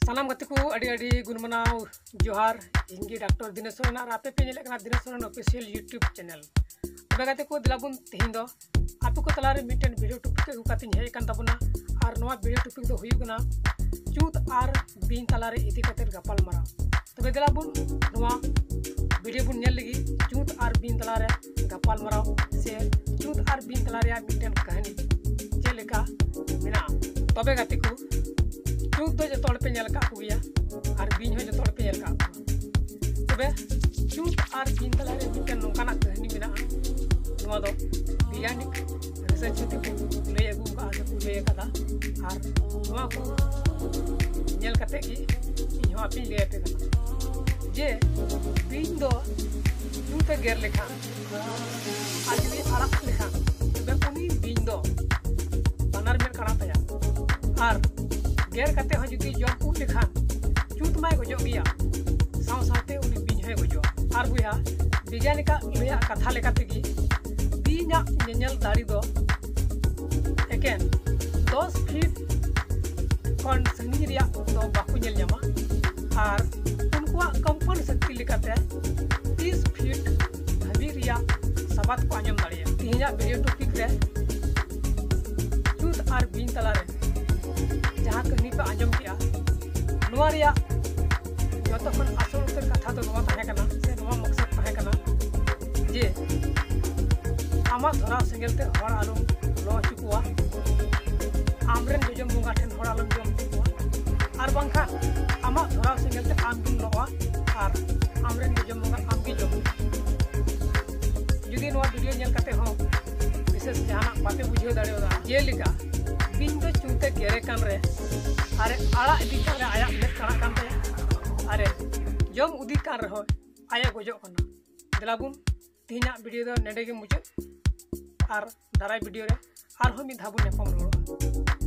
सानाम गति को अड़ी गुणमनाव जोहार इंगी डॉक्टर दिनेश सोरेन और आपे पे नेले Dinesh Soren official YouTube channel तबे गति को दिलाबुन तेहिं दो आपे को तलारे मिटन वीडियो टॉपिक को कातिन हे कान तबना और नवा वीडियो टॉपिक दो हुयुगना चूत और बीन तलारे इति कतेर गपाल मारा तबे दिलाबुन नवा वीडियो बुन नेल लगी चूत और बीन तलारे गपाल मारा से चूत और बीन तलारे मिटन कहानी जेलेका मेना तबे गति को चूत दो जो पे नेल का हुआ और बीन हो जो पे नेल का तबे चूत और बीन तलारे मिटन नोकाना कहानी मेना नवा दो वैज्ञानिक रिसर्च को लय अगू का लय कदा और नवा को नेल कते की इन हो आपी लय पे कदा जे बीन दो चूत गेर लेखा आज भी आराम लेखा तबे उनी बीन दो बानर में करा तया और गेर कते हो जुदी जॉब उ लेखा चूत माय गजो गया साव सावते उनी बीन है गजो और बुया वैज्ञानिक लय कथा लेका तेगी बीना नेल दाड़ी दो एकेन 10 फीट कौन संगी रिया दो बाकु नेल न्यामा और उनकुआ कंपन शक्ति लेकाते 30 फीट धाबी रिया सबात को आंजम दाड़िया तिहिना वीडियो टॉपिक रे चूत और बीन तलारे जहां कहानी पे आंजम किया नोआ रिया जतखन आसल उतर कथा तो नोआ ताहे कना से नोआ मकसद ताहे कना जे आमा धरा सेंगेलते हर आलम लो चुकुआ आमरेन जोजम बुंगा ठेन हर आलम जम चुकुआ और बांखा आमा धरा सेंगेलते आम बिन लोआ और आमरेन जोजम बुंगा आम की जम जुदी नोआ वीडियो नेल कते हो विशेष जहां बाते बुझियो दाड़ेदा जे लिका बिन दो चूते गेरे कान रे अरे आड़ा इदी कान रे आया मेट काना कान रे अरे जम उदी कान रहो आया गजो कना दिलाबुन तिहिना वीडियो दो नेडे के मुझे और दाराय वीडियो रे और हम धाबु नेपम रोड़ा।